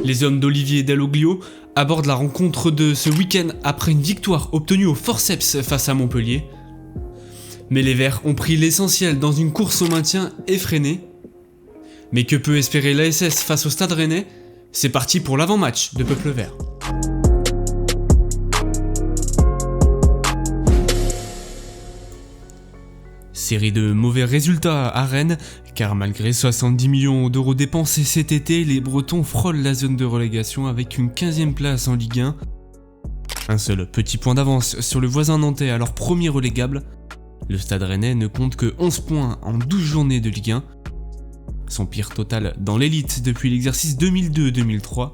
Les hommes d'Olivier Dalloglio abordent la rencontre de ce week-end après une victoire obtenue au forceps face à Montpellier. Mais les Verts ont pris l'essentiel dans une course au maintien effrénée. Mais que peut espérer l'ASS face au Stade Rennais? C'est parti pour l'avant-match de Peuple Vert. Série de mauvais résultats à Rennes, car malgré 70 millions d'euros dépensés cet été, les Bretons frôlent la zone de relégation avec une 15e place en Ligue 1. Un seul petit point d'avance sur le voisin nantais alors premier relégable. Le Stade Rennais ne compte que 11 points en 12 journées de Ligue 1. Son pire total dans l'élite depuis l'exercice 2002-2003.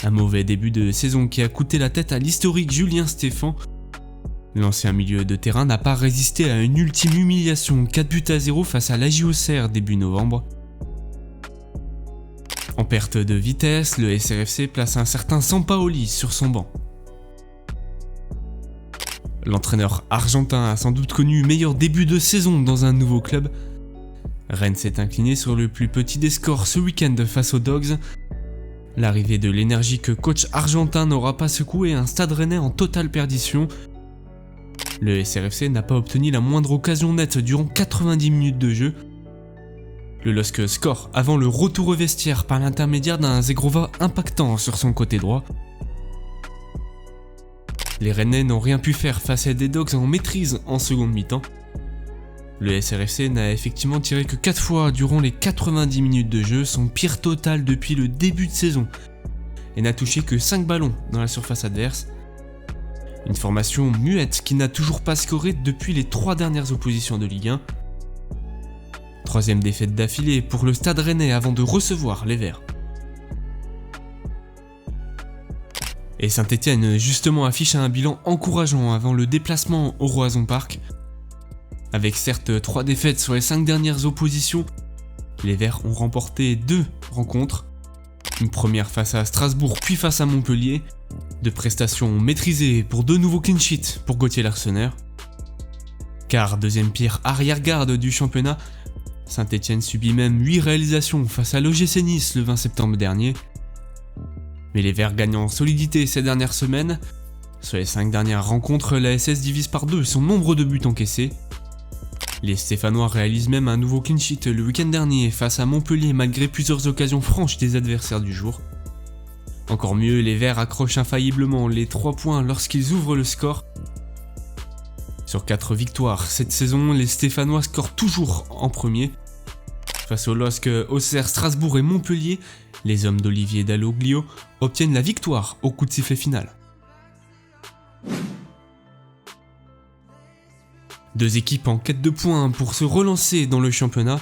Un mauvais début de saison qui a coûté la tête à l'historique Julien Stéphan. L'ancien milieu de terrain n'a pas résisté à une ultime humiliation 4-0 face à l'AJ Auxerre début novembre. En perte de vitesse, le SRFC place un certain Sampaoli sur son banc. L'entraîneur argentin a sans doute connu meilleur début de saison dans un nouveau club. Rennes s'est incliné sur le plus petit des scores ce week-end face aux Dogs. L'arrivée de l'énergique coach argentin n'aura pas secoué un Stade Rennais en totale perdition. Le SRFC n'a pas obtenu la moindre occasion nette durant 90 minutes de jeu. Le LOSC score avant le retour au vestiaire par l'intermédiaire d'un Zegrova impactant sur son côté droit. Les Rennais n'ont rien pu faire face à des Dogs en maîtrise en seconde mi-temps. Le SRFC n'a effectivement tiré que 4 fois durant les 90 minutes de jeu, son pire total depuis le début de saison, et n'a touché que 5 ballons dans la surface adverse. Une formation muette qui n'a toujours pas scoré depuis les 3 dernières oppositions de Ligue 1. 3e défaite d'affilée pour le Stade Rennais avant de recevoir les Verts. Et Saint-Etienne justement affiche un bilan encourageant avant le déplacement au Roazhon Park. Avec certes 3 défaites sur les 5 dernières oppositions, les Verts ont remporté 2 rencontres. Une première face à Strasbourg puis face à Montpellier. 2 prestations maîtrisées pour 2 nouveaux clean sheets pour Gauthier Larsonneur. Car deuxième pire arrière-garde du championnat, Saint-Etienne subit même 8 réalisations face à l'OGC Nice le 20 septembre dernier. Mais les Verts gagnent en solidité ces dernières semaines. Sur les 5 dernières rencontres, l'ASS divise par 2 son nombre de buts encaissés. Les Stéphanois réalisent même un nouveau clean sheet le week-end dernier face à Montpellier malgré plusieurs occasions franches des adversaires du jour. Encore mieux, les Verts accrochent infailliblement les 3 points lorsqu'ils ouvrent le score. Sur 4 victoires cette saison, les Stéphanois scorent toujours en premier. Face aux LOSC, Auxerre, Strasbourg et Montpellier, les hommes d'Olivier Dalloglio obtiennent la victoire au coup de sifflet final. 2 équipes en quête de points pour se relancer dans le championnat.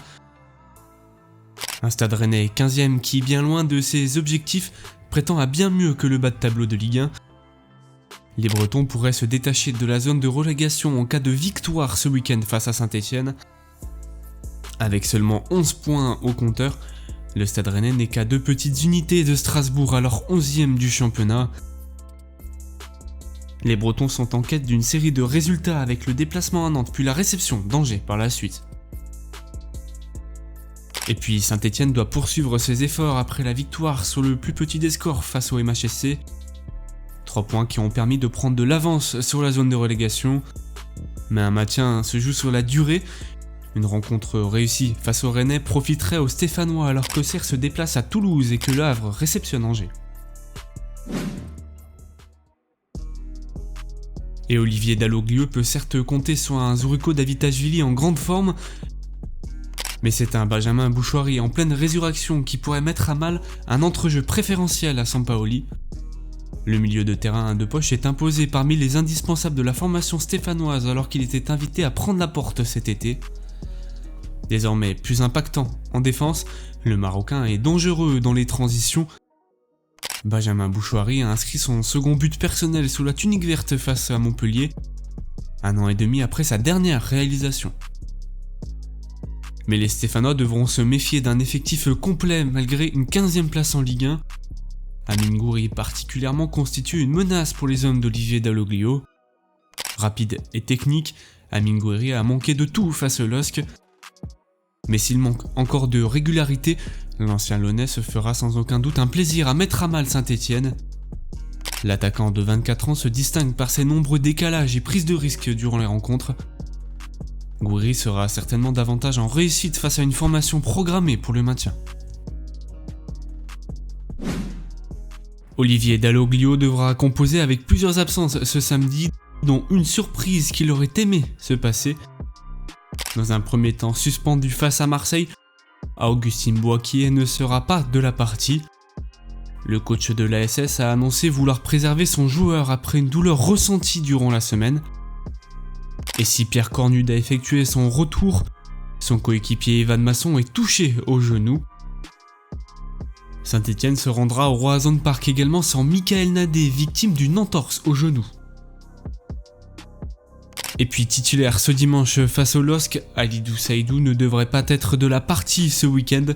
Un Stade Rennais 15e qui, bien loin de ses objectifs, prétend à bien mieux que le bas de tableau de Ligue 1. Les Bretons pourraient se détacher de la zone de relégation en cas de victoire ce week-end face à Saint-Etienne. Avec seulement 11 points au compteur, le Stade Rennais n'est qu'à 2 petites unités de Strasbourg, alors 11e du championnat. Les Bretons sont en quête d'une série de résultats avec le déplacement à Nantes puis la réception d'Angers par la suite. Et puis Saint-Etienne doit poursuivre ses efforts après la victoire sur le plus petit des scores face au MHSC. 3 points qui ont permis de prendre de l'avance sur la zone de relégation. Mais un maintien se joue sur la durée. Une rencontre réussie face au Rennais profiterait aux Stéphanois alors qu'Auxerre se déplace à Toulouse et que Le Havre réceptionne Angers. Et Olivier Dalloglio peut certes compter sur un Zurico Davitashvili en grande forme, mais c'est un Benjamin Bouchoirie en pleine résurrection qui pourrait mettre à mal un entrejeu préférentiel à Sampaoli. Le milieu de terrain de poche est imposé parmi les indispensables de la formation stéphanoise alors qu'il était invité à prendre la porte cet été. Désormais plus impactant en défense, le Marocain est dangereux dans les transitions. Benjamin Bouchoirie a inscrit son second but personnel sous la tunique verte face à Montpellier, 1 an et demi après sa dernière réalisation. Mais les Stéphanois devront se méfier d'un effectif complet malgré une 15e place en Ligue 1. Amine Gouiri particulièrement constitue une menace pour les hommes d'Olivier Dalloglio. Rapide et technique, Amine Gouiri a manqué de tout face au LOSC. Mais s'il manque encore de régularité, L'ancien Laonnais se fera sans aucun doute un plaisir à mettre à mal Saint-Etienne. L'attaquant de 24 ans se distingue par ses nombreux décalages et prises de risques durant les rencontres. Gouiri sera certainement davantage en réussite face à une formation programmée pour le maintien. Olivier Dalloglio devra composer avec plusieurs absences ce samedi, dont une surprise qu'il aurait aimé se passer. Dans un premier temps suspendu face à Marseille, Augustin Boakier ne sera pas de la partie. Le coach de l'ASS a annoncé vouloir préserver son joueur après une douleur ressentie durant la semaine. Et si Pierre Cornude a effectué son retour, son coéquipier Evan Masson est touché au genou. Saint-Etienne se rendra au Roazhon Park également sans Michael Nadé, victime d'une entorse au genou. Et puis titulaire ce dimanche face au LOSC, Halidou Saïdou ne devrait pas être de la partie ce week-end.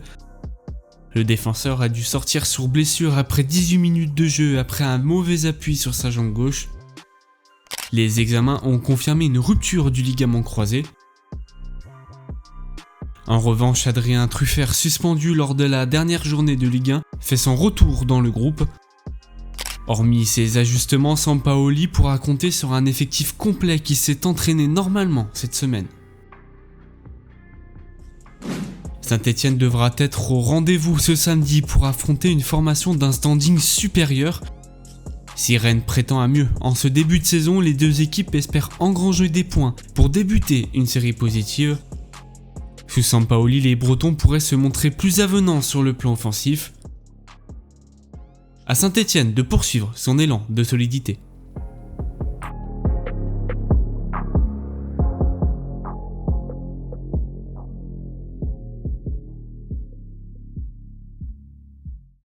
Le défenseur a dû sortir sur blessure après 18 minutes de jeu après un mauvais appui sur sa jambe gauche. Les examens ont confirmé une rupture du ligament croisé. En revanche, Adrien Truffert, suspendu lors de la dernière journée de Ligue 1, fait son retour dans le groupe. Hormis ces ajustements, Sampaoli pourra compter sur un effectif complet qui s'est entraîné normalement cette semaine. Saint-Etienne devra être au rendez-vous ce samedi pour affronter une formation d'un standing supérieur. Si Rennes prétend à mieux en ce début de saison, les deux équipes espèrent engranger des points pour débuter une série positive. Sous Sampaoli, les Bretons pourraient se montrer plus avenants sur le plan offensif. À Saint-Etienne de poursuivre son élan de solidité.